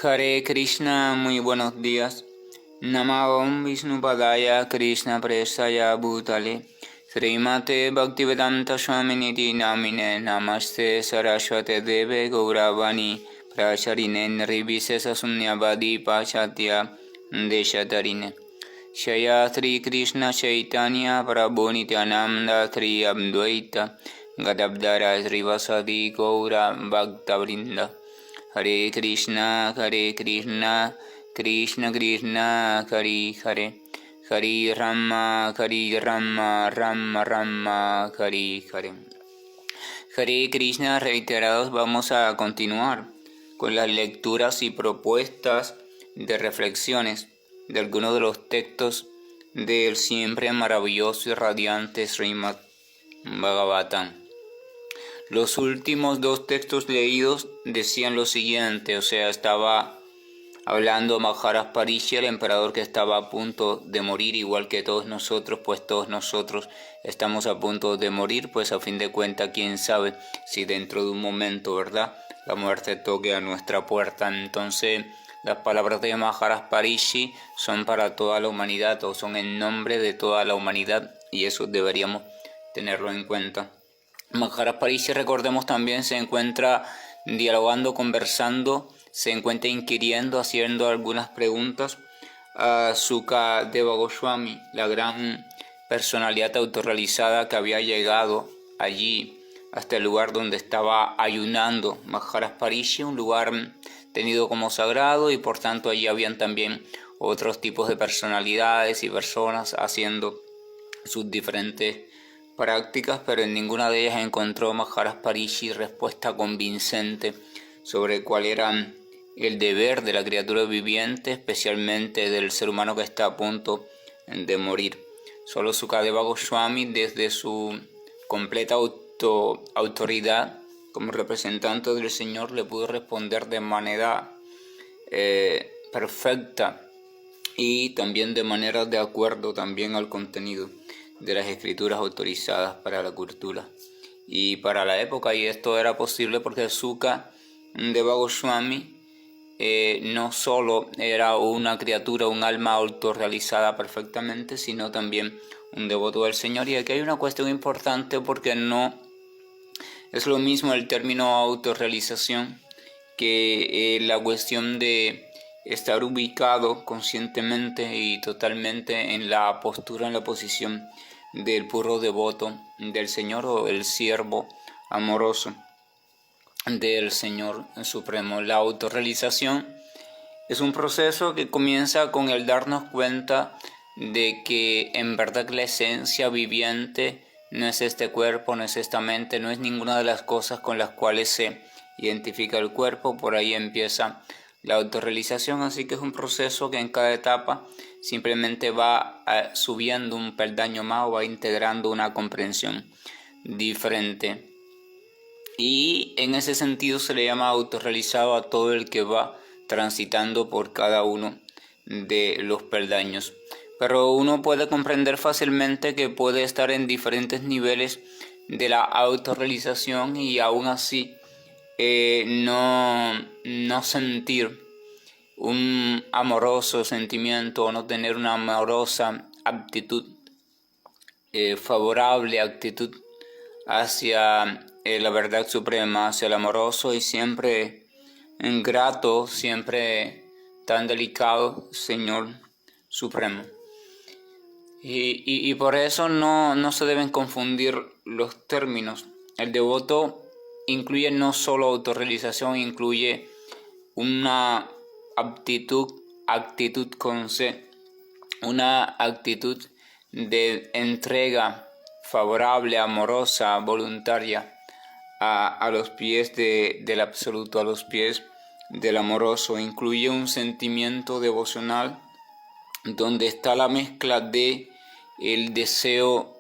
Hare Krishna, muy buenos días. Namavam Vishnupadaya Krishna Prestaya Bhutale Srimate Bhaktivedanta Swaminiti Namine Namaste Saraswate Deve Gauravani Pracharine Nirvisesa Sunyavadi Pachatya Deshatarine Shaya Sri Krishna Chaitanya Prabhu Nityananda Sri Advaita Gadabdara Srivasadi Gaura Bhaktavrinda Hare Krishna, Krishna Krishna, Hare Hare, Hare Rama, Rama Rama, Hare Hare. Hare Krishna, reiterados, vamos a continuar con las lecturas y propuestas de reflexiones de algunos de los textos del siempre maravilloso y radiante Srimad Bhagavatam. Los últimos dos textos leídos decían lo siguiente, estaba hablando Maharaj Parishya, el emperador que estaba a punto de morir, igual que todos nosotros, pues todos nosotros estamos a punto de morir, pues a fin de cuentas, quién sabe si dentro de un momento, ¿verdad?, la muerte toque a nuestra puerta. Entonces, las palabras de Maharaj Parishya son para toda la humanidad, o son en nombre de toda la humanidad, y eso deberíamos tenerlo en cuenta. Maharaj Parishya, recordemos, también se encuentra dialogando, conversando, se encuentra inquiriendo, haciendo algunas preguntas a Sukadeva Goswami, la gran personalidad autorrealizada que había llegado allí hasta el lugar donde estaba ayunando Maharaj Parishya, un lugar tenido como sagrado, y por tanto allí habían también otros tipos de personalidades y personas haciendo sus diferentes prácticas, pero en ninguna de ellas encontró Maharaj Parishya respuesta convincente sobre cuál era el deber de la criatura viviente, especialmente del ser humano que está a punto de morir. Solo Sukadeva Goswami, desde su completa autoridad como representante del Señor, le pudo responder de manera perfecta y también de manera de acuerdo también al contenido de las escrituras autorizadas para la cultura y para la época, y esto era posible porque Sukadeva Goswami no solo era una criatura, un alma autorrealizada perfectamente, sino también un devoto del Señor. Y aquí hay una cuestión importante, porque no es lo mismo el término autorrealización que la cuestión de estar ubicado conscientemente y totalmente en la postura, en la posición del puro devoto del Señor, o el siervo amoroso del Señor Supremo. La autorrealización es un proceso que comienza con el darnos cuenta de que en verdad la esencia viviente no es este cuerpo, no es esta mente, no es ninguna de las cosas con las cuales se identifica el cuerpo. Por ahí empieza la autorrealización, así que es un proceso que en cada etapa simplemente va subiendo un peldaño más, o va integrando una comprensión diferente. Y en ese sentido se le llama autorrealizado a todo el que va transitando por cada uno de los peldaños. Pero uno puede comprender fácilmente que puede estar en diferentes niveles de la autorrealización y aún así no sentir un amoroso sentimiento, o no tener una amorosa actitud, favorable actitud hacia la verdad suprema, hacia el amoroso y siempre grato, siempre tan delicado Señor Supremo. Y por eso no se deben confundir los términos. El devoto incluye no solo autorrealización, incluye una actitud con C, una actitud de entrega favorable, amorosa, voluntaria a los pies del absoluto, a los pies del amoroso. Incluye un sentimiento devocional donde está la mezcla de el deseo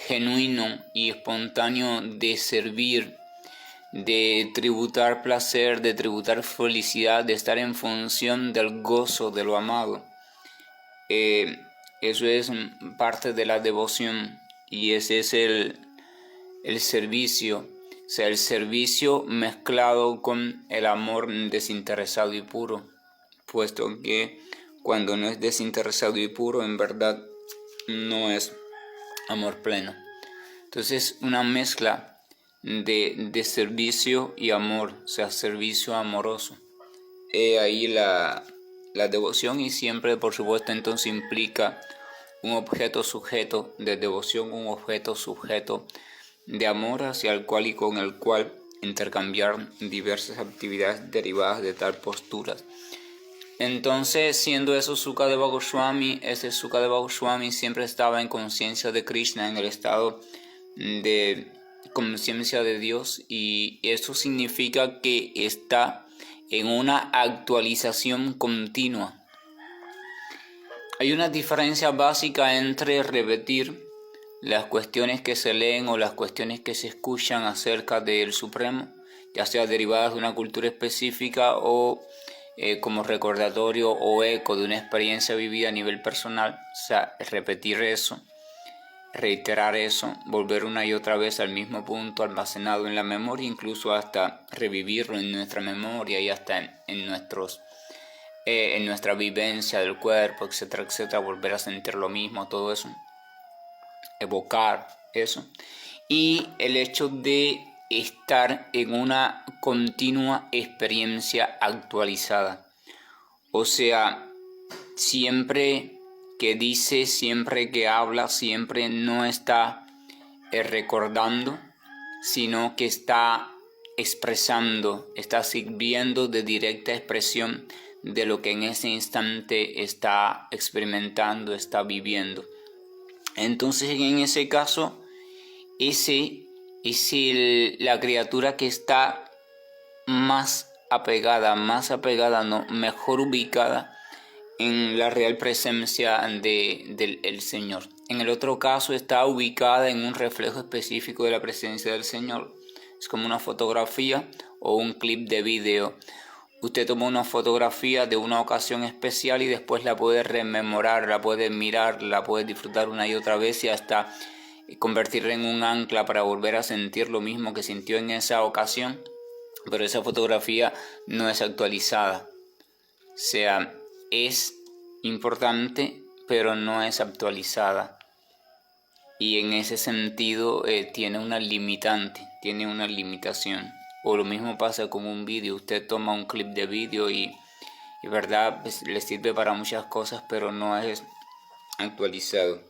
genuino y espontáneo de servir, de tributar placer, de tributar felicidad, de estar en función del gozo de lo amado. Eso es parte de la devoción, y ese es el servicio sea, el servicio mezclado con el amor desinteresado y puro, puesto que cuando no es desinteresado y puro, en verdad no es amor pleno. Entonces, una mezcla de servicio y amor, o sea, servicio amoroso. Ahí la devoción, y siempre, por supuesto, entonces implica un objeto sujeto de devoción, un objeto sujeto de amor hacia el cual y con el cual intercambiar diversas actividades derivadas de tal posturas. Entonces, siendo eso Sukadeva Goswami, ese Sukadeva Goswami siempre estaba en conciencia de Krishna, en el estado de conciencia de Dios, y eso significa que está en una actualización continua. Hay una diferencia básica entre repetir las cuestiones que se leen o las cuestiones que se escuchan acerca del Supremo, ya sea derivadas de una cultura específica o como recordatorio o eco de una experiencia vivida a nivel personal. O sea, repetir eso, reiterar eso, volver una y otra vez al mismo punto almacenado en la memoria, incluso hasta revivirlo en nuestra memoria y hasta en nuestra vivencia del cuerpo, etcétera, etcétera, volver a sentir lo mismo, todo eso, evocar eso. Y el hecho de estar en una continua experiencia actualizada. O sea, siempre que dice, siempre que habla, siempre no está recordando, sino que está expresando, está sirviendo de directa expresión de lo que en ese instante está experimentando, está viviendo. Entonces, en ese caso, es la criatura que está más apegada, no, mejor ubicada en la real presencia del Señor. En el otro caso está ubicada en un reflejo específico de la presencia del Señor. Es como una fotografía o un clip de video. Usted toma una fotografía de una ocasión especial y después la puede rememorar, la puede mirar, la puede disfrutar una y otra vez y hasta convertirla en un ancla para volver a sentir lo mismo que sintió en esa ocasión. Pero esa fotografía no es actualizada. O sea, es importante, pero no es actualizada. Y en ese sentido tiene una limitante, tiene una limitación. O lo mismo pasa con un vídeo. Usted toma un clip de vídeo y verdad, pues, le sirve para muchas cosas, pero no es actualizado.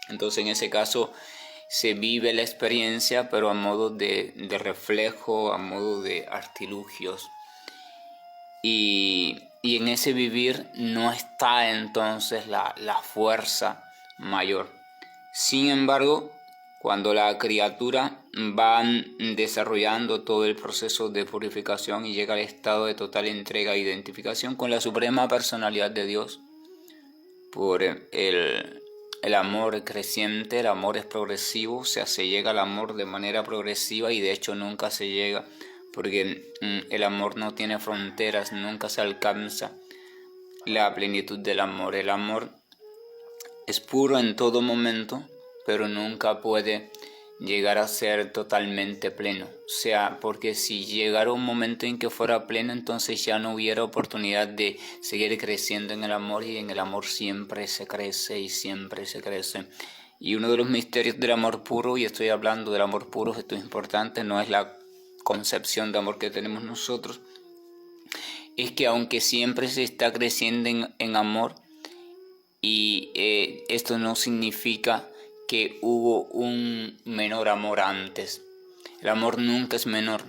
Entonces, en ese caso, se vive la experiencia, pero a modo de reflejo, a modo de artilugios. Y en ese vivir no está entonces la fuerza mayor. Sin embargo, cuando la criatura va desarrollando todo el proceso de purificación y llega al estado de total entrega e identificación con la suprema personalidad de Dios, por el amor creciente, el amor es progresivo, o sea, se llega al amor de manera progresiva y de hecho nunca se llega, porque el amor no tiene fronteras, nunca se alcanza la plenitud del amor. El amor es puro en todo momento, pero nunca puede llegar a ser totalmente pleno. O sea, porque si llegara un momento en que fuera pleno, entonces ya no hubiera oportunidad de seguir creciendo en el amor, y en el amor siempre se crece y siempre se crece. Y uno de los misterios del amor puro, y estoy hablando del amor puro, esto es importante, no es la concepción de amor que tenemos nosotros, es que aunque siempre se está creciendo en amor, y esto no significa que hubo un menor amor antes. El amor nunca es menor.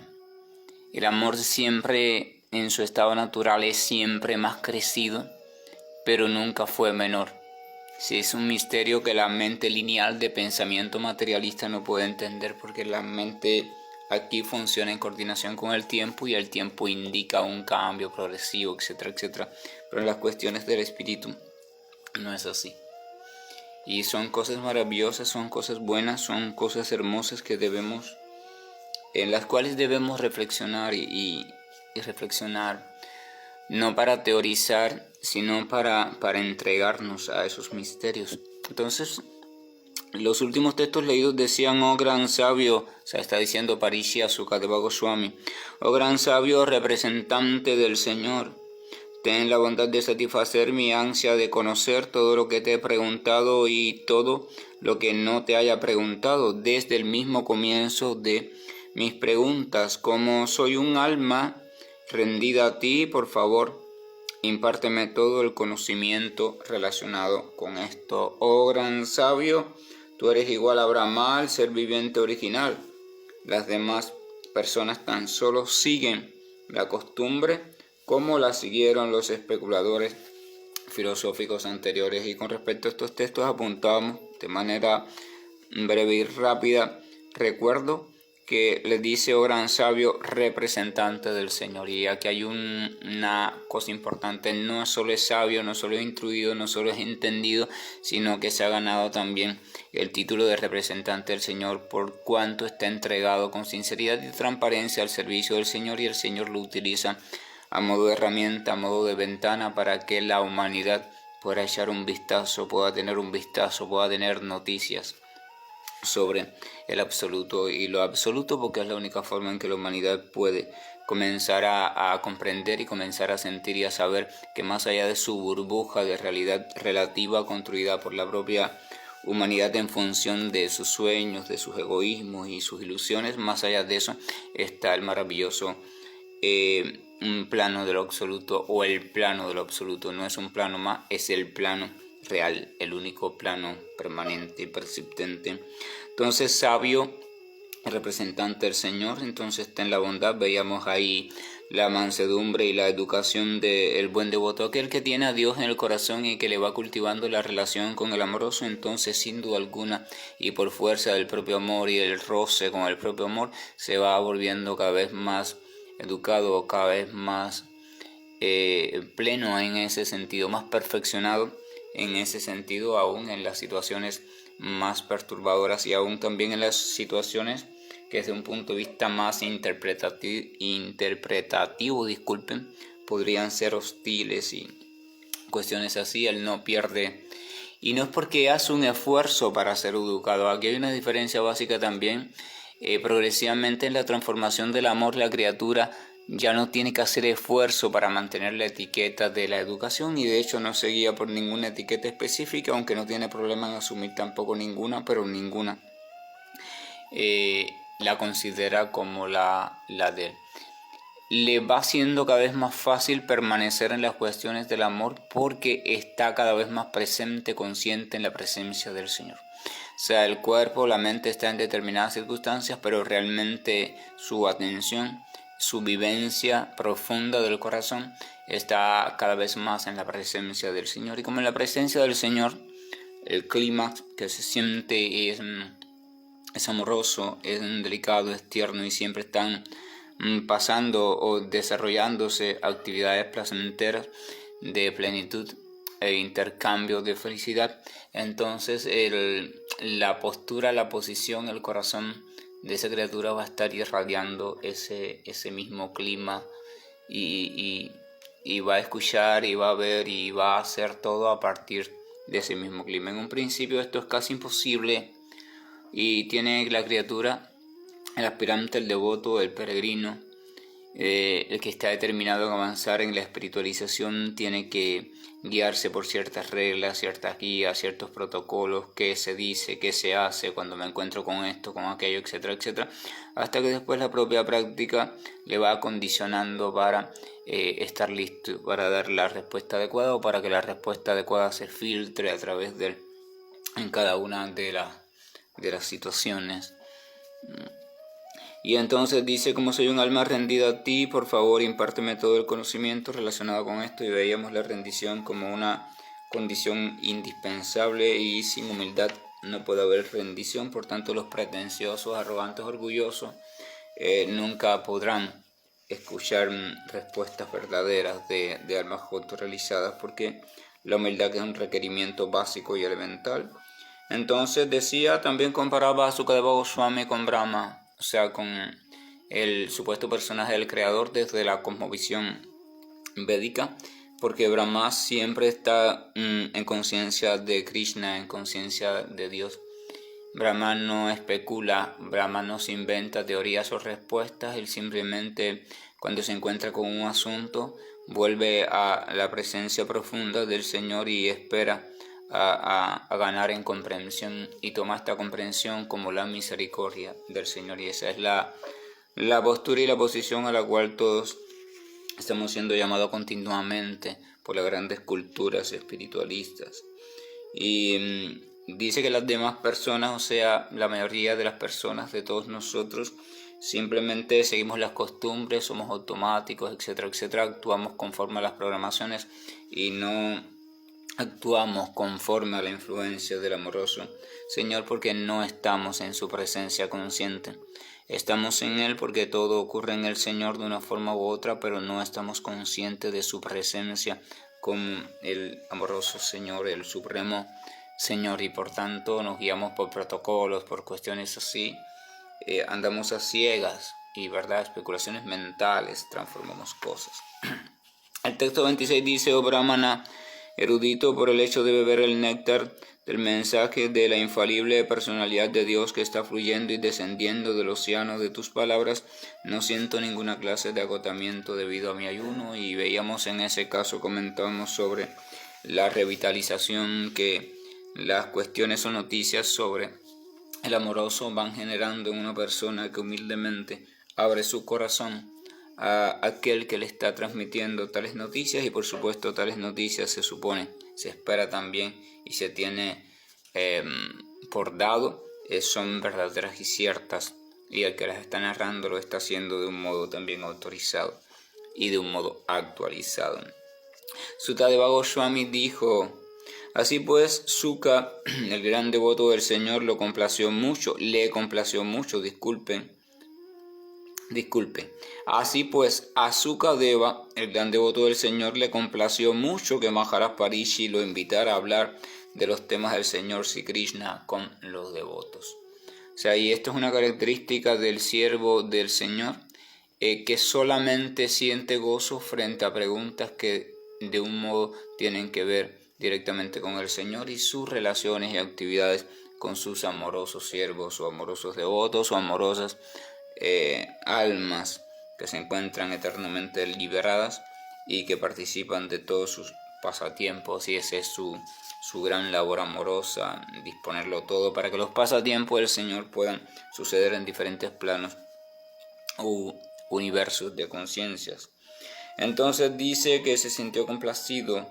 El amor siempre en su estado natural es siempre más crecido, pero nunca fue menor. Sí, es un misterio que la mente lineal de pensamiento materialista no puede entender, porque la mente aquí funciona en coordinación con el tiempo y el tiempo indica un cambio progresivo, etcétera, etcétera. Pero en las cuestiones del espíritu no es así. Y son cosas maravillosas, son cosas buenas, son cosas hermosas en las cuales debemos reflexionar y reflexionar, no para teorizar, sino para entregarnos a esos misterios. Entonces, Los últimos textos leídos decían: oh gran sabio, o sea, está diciendo Parishya Sukadeva Goswami, oh gran sabio representante del Señor, ten la bondad de satisfacer mi ansia de conocer todo lo que te he preguntado y todo lo que no te haya preguntado desde el mismo comienzo de mis preguntas. Como soy un alma rendida a ti, por favor, impárteme todo el conocimiento relacionado con esto. Oh gran sabio, tú eres igual a Brahma, el ser viviente original. Las demás personas tan solo siguen la costumbre como la siguieron los especuladores filosóficos anteriores. Y con respecto a estos textos apuntábamos de manera breve y rápida. Recuerdo que le dice: oh gran sabio representante del Señor. Y aquí hay una cosa importante: no solo es sabio, no solo es instruido, no solo es entendido, sino que se ha ganado también el título de representante del Señor por cuanto está entregado con sinceridad y transparencia al servicio del Señor, y el Señor lo utiliza a modo de herramienta, a modo de ventana para que la humanidad pueda echar un vistazo, pueda tener noticias sobre el absoluto y lo absoluto, porque es la única forma en que la humanidad puede comenzar a comprender y comenzar a sentir y a saber que más allá de su burbuja de realidad relativa construida por la propia humanidad en función de sus sueños, de sus egoísmos y sus ilusiones, más allá de eso está el maravilloso un plano de lo absoluto, o el plano de lo absoluto. No es un plano más, es el plano real, el único plano permanente y persistente. Entonces, sabio, representante del Señor, entonces ten la bondad. Veíamos ahí la mansedumbre y la educación del buen devoto, aquel que tiene a Dios en el corazón y que le va cultivando la relación con el amoroso. Entonces, sin duda alguna, y por fuerza del propio amor y el roce con el propio amor, se va volviendo cada vez más educado, cada vez más pleno en ese sentido, más perfeccionado en ese sentido, aún en las situaciones más perturbadoras y aún también en las situaciones que desde un punto de vista más interpretativo, podrían ser hostiles y cuestiones así. Él no pierde, y no es porque hace un esfuerzo para ser educado. Aquí hay una diferencia básica también. Progresivamente en la transformación del amor, la criatura ya no tiene que hacer esfuerzo para mantener la etiqueta de la educación, y de hecho no se guía por ninguna etiqueta específica, aunque no tiene problema en asumir tampoco ninguna, pero ninguna la considera como la de él. Le va siendo cada vez más fácil permanecer en las cuestiones del amor porque está cada vez más presente, consciente en la presencia del Señor. O sea, el cuerpo, la mente está en determinadas circunstancias, pero realmente su atención, su vivencia profunda del corazón está cada vez más en la presencia del Señor. Y como en la presencia del Señor, el clima que se siente es amoroso, es delicado, es tierno, y siempre están pasando o desarrollándose actividades placenteras de plenitud e intercambio de felicidad. Entonces la postura, la posición, el corazón de esa criatura va a estar irradiando ese mismo clima, y va a escuchar y va a ver y va a hacer todo a partir de ese mismo clima. En un principio esto es casi imposible, y tiene la criatura, el aspirante, el devoto, el peregrino, el que está determinado en avanzar en la espiritualización, tiene que guiarse por ciertas reglas, ciertas guías, ciertos protocolos, qué se dice, qué se hace cuando me encuentro con esto, con aquello, etcétera, etcétera, hasta que después la propia práctica le va acondicionando para estar listo para dar la respuesta adecuada, o para que la respuesta adecuada se filtre a través de él en cada una de las situaciones. Y entonces dice: como soy un alma rendida a ti, por favor impárteme todo el conocimiento relacionado con esto. Y veíamos la rendición como una condición indispensable, y sin humildad no puede haber rendición. Por tanto, los pretenciosos, arrogantes, orgullosos nunca podrán escuchar respuestas verdaderas de almas autorrealizadas, porque la humildad es un requerimiento básico y elemental. Entonces decía, también comparaba a Sukadeva Goswami con Brahma, o sea, con el supuesto personaje del creador desde la cosmovisión védica, porque Brahma siempre está en conciencia de Krishna, en conciencia de Dios, Brahma no especula, Brahma no se inventa teorías o respuestas, él simplemente cuando se encuentra con un asunto vuelve a la presencia profunda del Señor y espera a ganar en comprensión y toma esta comprensión como la misericordia del Señor, y esa es la postura y la posición a la cual todos estamos siendo llamados continuamente por las grandes culturas espiritualistas. Y dice que las demás personas, o sea, la mayoría de las personas, de todos nosotros, simplemente seguimos las costumbres, somos automáticos, etcétera, etcétera, actuamos conforme a las programaciones y no actuamos conforme a la influencia del amoroso Señor, porque no estamos en su presencia consciente. Estamos en Él porque todo ocurre en el Señor de una forma u otra, pero no estamos conscientes de su presencia como el amoroso Señor, el supremo Señor, y por tanto nos guiamos por protocolos, por cuestiones así, andamos a ciegas y, ¿verdad?, especulaciones mentales, transformamos cosas. El texto 26 dice: oh Brahmana, erudito por el hecho de beber el néctar del mensaje de la infalible personalidad de Dios que está fluyendo y descendiendo del océano de tus palabras, no siento ninguna clase de agotamiento debido a mi ayuno. Y veíamos en ese caso, comentábamos sobre la revitalización que las cuestiones o noticias sobre el amoroso van generando en una persona que humildemente abre su corazón a aquel que le está transmitiendo tales noticias, y por supuesto tales noticias se supone, se espera también y se tiene por dado, son verdaderas y ciertas, y el que las está narrando lo está haciendo de un modo también autorizado y de un modo actualizado. Sutadeva Goswami dijo: así pues, Suka, el gran devoto del Señor, le complació mucho, disculpe. Así pues, a Sukadeva, el gran devoto del Señor, le complació mucho que Maharaj Parishi lo invitara a hablar de los temas del Señor Sri Krishna con los devotos. O sea, y esto es una característica del siervo del Señor, que solamente siente gozo frente a preguntas que de un modo tienen que ver directamente con el Señor y sus relaciones y actividades con sus amorosos siervos o amorosos devotos o amorosas almas que se encuentran eternamente liberadas y que participan de todos sus pasatiempos, y esa es su gran labor amorosa, disponerlo todo para que los pasatiempos del Señor puedan suceder en diferentes planos u universos de conciencias. Entonces dice que se sintió complacido.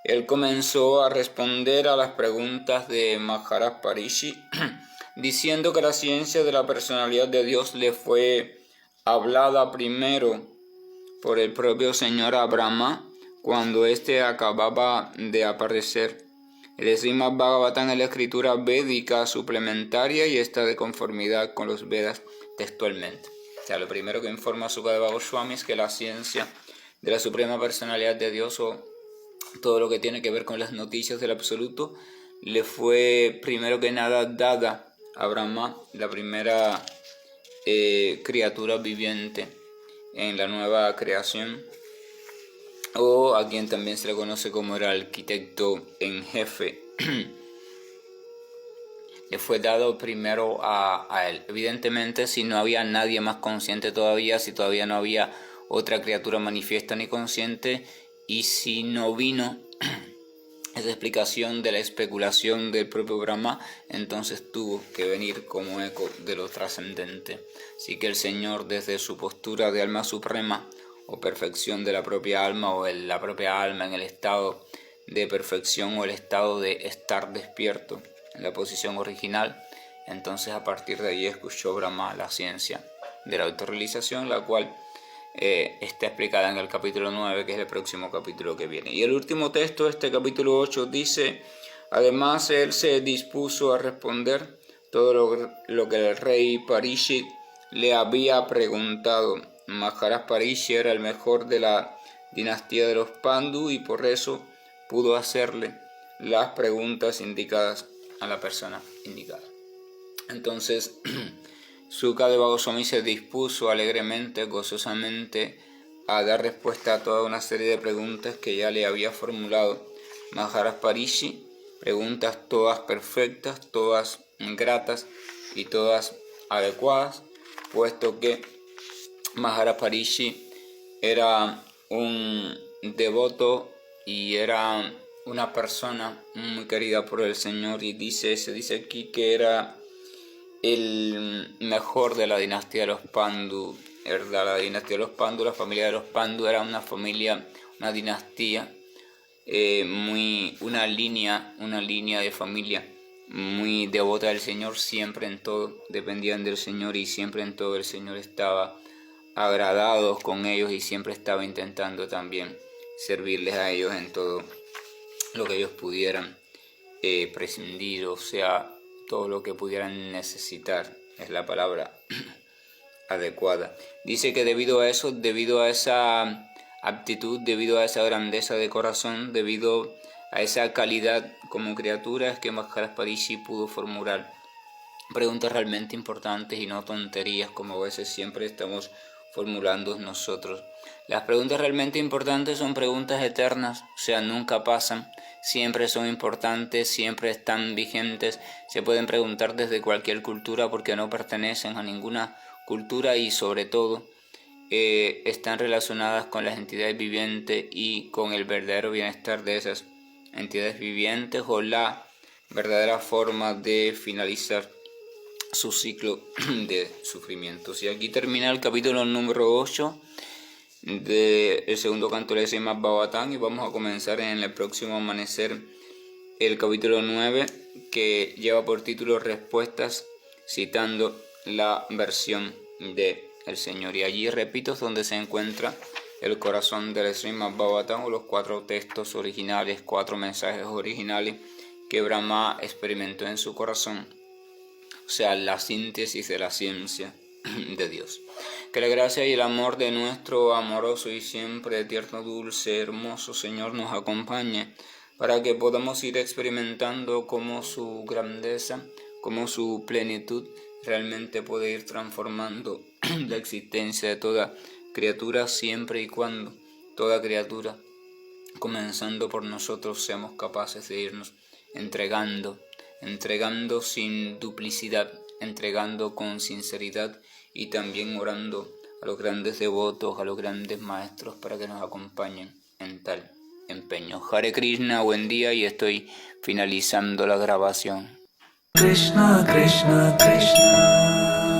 Él comenzó a responder a las preguntas de Maharaj Parishi diciendo que la ciencia de la personalidad de Dios le fue hablada primero por el propio Señor a Brahma cuando éste acababa de aparecer. El Srimad Bhagavatam es la escritura védica suplementaria y está de conformidad con los Vedas textualmente. O sea, lo primero que informa Sukadeva Goswami es que la ciencia de la suprema personalidad de Dios, o todo lo que tiene que ver con las noticias del absoluto, le fue primero que nada dada a Brahma, la primera criatura viviente en la nueva creación, o a quien también se le conoce como el arquitecto en jefe. Le fue dado primero a él. Evidentemente, si no había nadie más consciente todavía, si todavía no había otra criatura manifiesta ni consciente, y si no vino esa explicación de la especulación del propio Brahma, entonces tuvo que venir como eco de lo trascendente. Así que el Señor, desde su postura de alma suprema o perfección de la propia alma, o la propia alma en el estado de perfección o el estado de estar despierto en la posición original, entonces a partir de ahí escuchó Brahma la ciencia de la autorrealización, la cual está explicada en el capítulo 9, que es el próximo capítulo que viene. Y el último texto, este capítulo 8, dice: además él se dispuso a responder todo lo que el rey Parishit le había preguntado. Maharaj Parishit era el mejor de la dinastía de los Pandu y por eso pudo hacerle las preguntas indicadas a la persona indicada. Entonces Sukadeva Goswami se dispuso alegremente, gozosamente, a dar respuesta a toda una serie de preguntas que ya le había formulado Maharaj Parishi, preguntas todas perfectas, todas gratas y todas adecuadas, puesto que Maharaj Parishi era un devoto y era una persona muy querida por el Señor, y se dice aquí que era el mejor de la dinastía de los Pandu. La dinastía de los Pandu, la familia de los Pandu era una familia, una dinastía, una línea de familia muy devota del Señor, siempre en todo dependían del Señor y siempre en todo el Señor estaba agradado con ellos y siempre estaba intentando también servirles a ellos en todo lo que ellos pudieran prescindir, o sea, todo lo que pudieran necesitar, es la palabra adecuada. Dice que debido a eso, debido a esa aptitud, debido a esa grandeza de corazón, debido a esa calidad como criatura, es que Maharaj Parishi pudo formular preguntas realmente importantes y no tonterías como a veces siempre estamos formulando nosotros. Las preguntas realmente importantes son preguntas eternas, o sea, nunca pasan, siempre son importantes, siempre están vigentes, se pueden preguntar desde cualquier cultura porque no pertenecen a ninguna cultura y sobre todo están relacionadas con las entidades vivientes y con el verdadero bienestar de esas entidades vivientes o la verdadera forma de finalizar su ciclo de sufrimientos. Y aquí termina el capítulo número 8 del segundo canto de Srimad Bhagavatam, y vamos a comenzar en el próximo amanecer el capítulo 9, que lleva por título Respuestas, citando la versión del Señor. Y allí, repito, es donde se encuentra el corazón del Srimad Bhagavatam, o los 4 textos originales, 4 mensajes originales que Brahma experimentó en su corazón, o sea, la síntesis de la ciencia de Dios. Que la gracia y el amor de nuestro amoroso y siempre tierno, dulce, hermoso Señor nos acompañe, para que podamos ir experimentando cómo su grandeza, cómo su plenitud realmente puede ir transformando la existencia de toda criatura, siempre y cuando toda criatura, comenzando por nosotros, seamos capaces de irnos entregando sin duplicidad, entregando con sinceridad y también orando a los grandes devotos, a los grandes maestros para que nos acompañen en tal empeño. Hare Krishna, buen día, y estoy finalizando la grabación. Krishna Krishna Krishna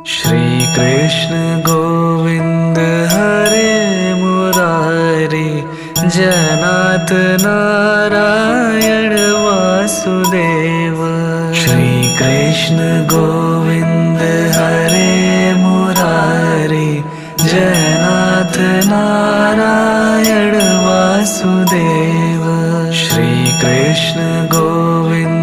Shri Krishna Govind Hare Murari Janat Narayan Vasudeva. Shri Krishna Govind Hare Murari Janat Narayan Vasudeva. Shri Krishna Govind